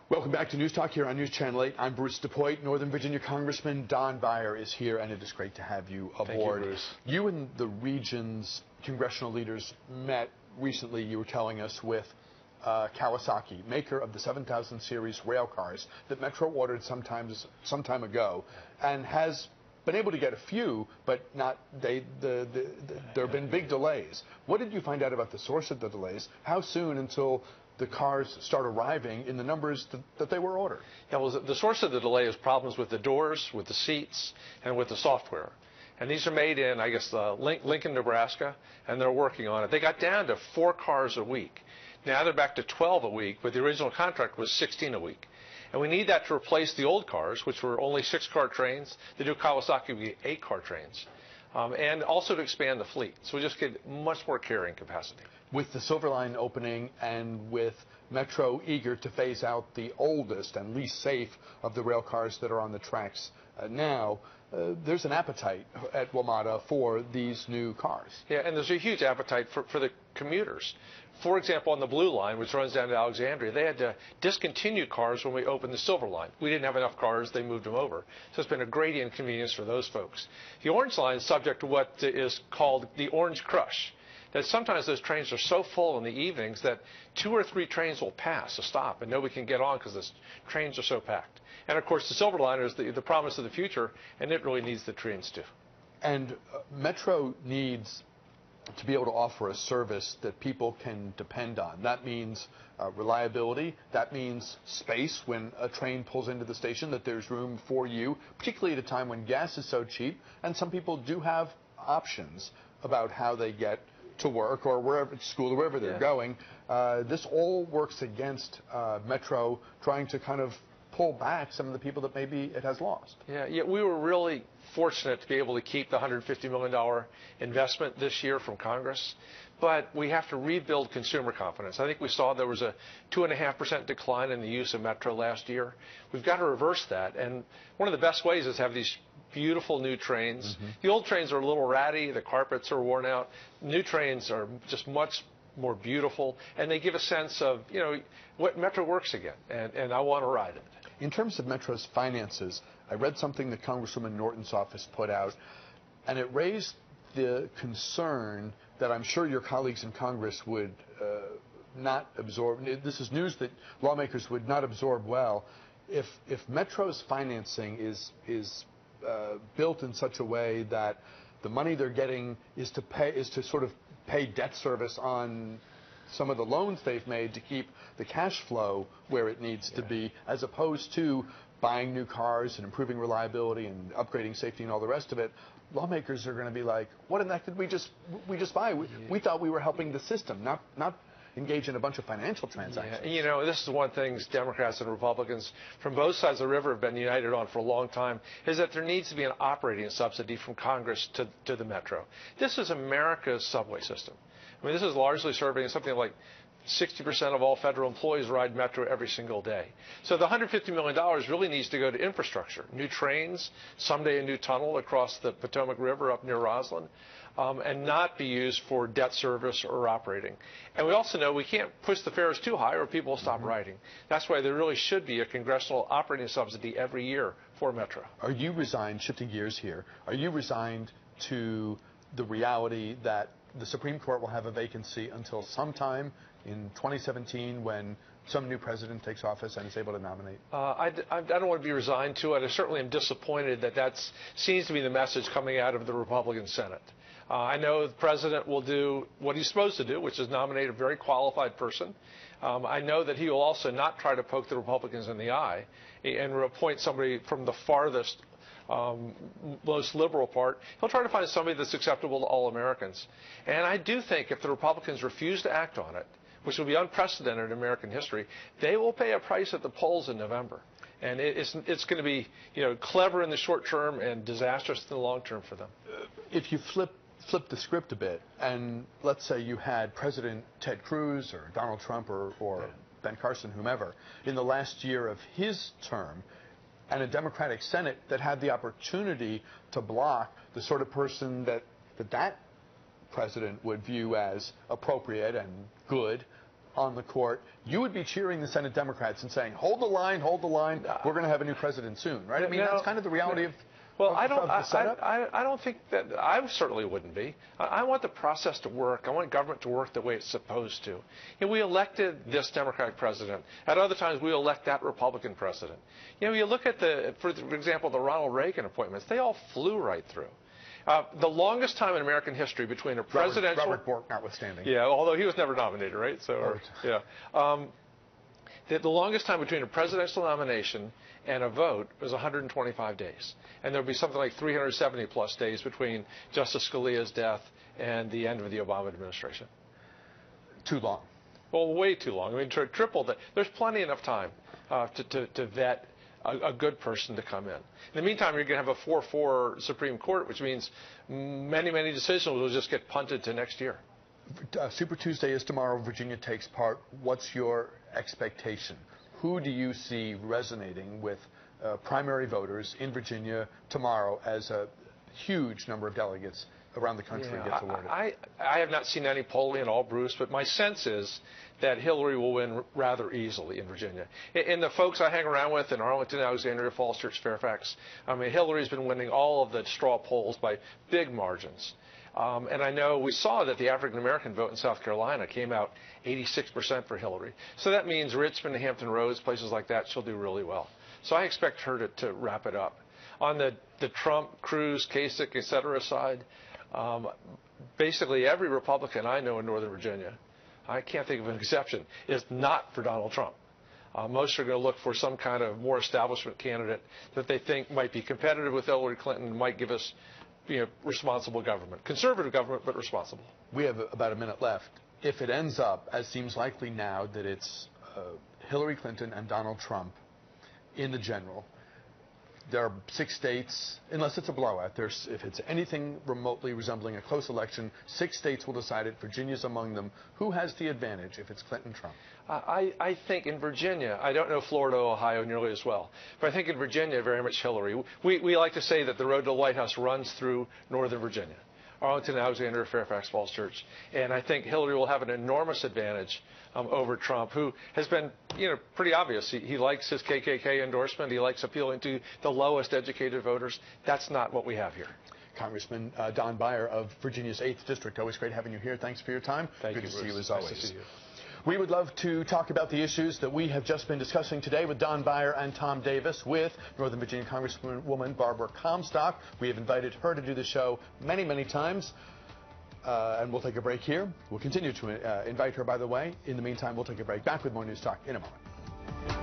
Welcome back to News Talk here on News Channel 8. I'm Bruce DePoit. Northern Virginia Congressman Don Beyer is here, and it is great to have you aboard. Thank you, Bruce. You and the region's congressional leaders met recently, you were telling us, with Kawasaki, maker of the 7000 series rail cars that Metro ordered some time ago, and has been able to get a few, but not there have been big delays. What did you find out about the source of the delays? How soon until the cars start arriving in the numbers that they were ordered? Yeah, well, the source of the delay is problems with the doors, with the seats, and with the software. And these are made in, I guess, Lincoln, Nebraska, and they're working on it. They got down to 4 cars a week. Now they're back to 12 a week, but the original contract was 16 a week. And we need that to replace the old cars, which were only 6-car trains. The new Kawasaki will be 8-car trains. And also to expand the fleet. So we just get much more carrying capacity. With the Silver Line opening and with Metro eager to phase out the oldest and least safe of the rail cars that are on the tracks now, there's an appetite at WMATA for these new cars. Yeah, and there's a huge appetite for the commuters. For example, on the Blue Line, which runs down to Alexandria, they had to discontinue cars when we opened the Silver Line. We didn't have enough cars, they moved them over. So it's been a great inconvenience for those folks. The Orange Line is subject to what is called the Orange Crush. That sometimes those trains are so full in the evenings that 2 or 3 trains will pass, a stop, and nobody can get on because the trains are so packed. And of course, the Silver Liner is the promise of the future, and it really needs the trains too. And Metro needs to be able to offer a service that people can depend on. That means reliability. That means space when a train pulls into the station, that there's room for you, particularly at a time when gas is so cheap. And some people do have options about how they get to work or wherever, school or wherever they're going. This all works against Metro trying to kind of pull back some of the people that maybe it has lost. Yeah, we were really fortunate to be able to keep the $150 million investment this year from Congress, but we have to rebuild consumer confidence. I think we saw there was a 2.5% decline in the use of Metro last year. We've got to reverse that, and one of the best ways is to have these beautiful new trains. Mm-hmm. The old trains are a little ratty, the carpets are worn out. New trains are just much more beautiful, and they give a sense of, you know, what Metro works again, and I want to ride it. In terms of Metro's finances, I read something that Congresswoman Norton's office put out, and it raised the concern that I'm sure your colleagues in Congress would not absorb. This is news that lawmakers would not absorb well. If Metro's financing is built in such a way that the money they're getting is to sort of pay debt service on some of the loans they've made to keep the cash flow where it needs to be, as opposed to buying new cars and improving reliability and upgrading safety and all the rest of it, lawmakers are going to be like, what in the heck did we just buy? We thought we were helping the system, not engage in a bunch of financial transactions. Yeah, you know, this is one thing Democrats and Republicans from both sides of the river have been united on for a long time, is that there needs to be an operating subsidy from Congress to the Metro. This is America's subway system. I mean, this is largely serving something like 60% of all federal employees ride Metro every single day. So the $150 million really needs to go to infrastructure, new trains, someday a new tunnel across the Potomac River up near Roslyn, and not be used for debt service or operating. And we also know we can't push the fares too high or people will stop riding. That's why there really should be a congressional operating subsidy every year for Metro. Are you resigned, shifting gears here, are you resigned to the reality that the Supreme Court will have a vacancy until sometime in 2017 when some new president takes office and is able to nominate? I don't want to be resigned to it. I certainly am disappointed that seems to be the message coming out of the Republican Senate. I know the president will do what he's supposed to do, which is nominate a very qualified person. I know that he will also not try to poke the Republicans in the eye and appoint somebody from the farthest most liberal part. He'll try to find somebody that's acceptable to all Americans. And I do think if the Republicans refuse to act on it, which will be unprecedented in American history, they will pay a price at the polls in November. And it's going to be, you know, clever in the short term and disastrous in the long term for them. If you flip the script a bit, and let's say you had President Ted Cruz or Donald Trump or Ben Carson, whomever, in the last year of his term, and a Democratic Senate that had the opportunity to block the sort of person that president would view as appropriate and good on the court, you would be cheering the Senate Democrats and saying, hold the line, hold the line, we're going to have a new president soon, right? I mean, that's kind of the reality of the setup. I don't think that, I certainly wouldn't be. I want the process to work. I want government to work the way it's supposed to. We elected this Democratic president. At other times, we elect that Republican president. You look at for example, the Ronald Reagan appointments, they all flew right through. The longest time in American history between a presidential... Robert Bork notwithstanding. Yeah, although he was never nominated, right? So, yeah. The longest time between a presidential nomination and a vote was 125 days. And there would be something like 370-plus days between Justice Scalia's death and the end of the Obama administration. Too long. Well, way too long. I mean, triple that. There's plenty enough time to vet a good person to come in. In the meantime, you're going to have a 4-4 Supreme Court, which means many, many decisions will just get punted to next year. Super Tuesday is tomorrow. Virginia takes part. What's your expectation? Who do you see resonating with primary voters in Virginia tomorrow as a huge number of delegates around the country gets awarded? I have not seen any polling at all, Bruce, but my sense is that Hillary will win rather easily in Virginia. And the folks I hang around with in Arlington, Alexandria, Falls Church, Fairfax, I mean, Hillary's been winning all of the straw polls by big margins. And I know we saw that the African-American vote in South Carolina came out 86% for Hillary. So that means Richmond, Hampton Roads, places like that, she'll do really well. So I expect her to wrap it up. On the Trump, Cruz, Kasich, et cetera side, basically every Republican I know in Northern Virginia, I can't think of an exception, is not for Donald Trump. Most are going to look for some kind of more establishment candidate that they think might be competitive with Hillary Clinton, might give us responsible government. Conservative government, but responsible. We have about a minute left. If it ends up, as seems likely now, that it's Hillary Clinton and Donald Trump in the general, there are 6 states, unless it's a blowout, if it's anything remotely resembling a close election, 6 states will decide it. Virginia's among them. Who has the advantage if it's Clinton-Trump? I think in Virginia, I don't know Florida, Ohio nearly as well, but I think in Virginia, very much Hillary. We like to say that the road to the White House runs through Northern Virginia, Arlington, Alexandria, Fairfax, Falls Church, and I think Hillary will have an enormous advantage over Trump, who has been, pretty obvious. He likes his KKK endorsement. He likes appealing to the lowest educated voters. That's not what we have here. Congressman Don Beyer of Virginia's 8th District. Always great having you here. Thanks for your time. Thank you, Good to Bruce. see you as always. Nice to see you. We would love to talk about the issues that we have just been discussing today with Don Beyer and Tom Davis, with Northern Virginia Congresswoman Barbara Comstock. We have invited her to do the show many, many times. And we'll take a break here. We'll continue to invite her, by the way. In the meantime, we'll take a break. Back with more News Talk in a moment.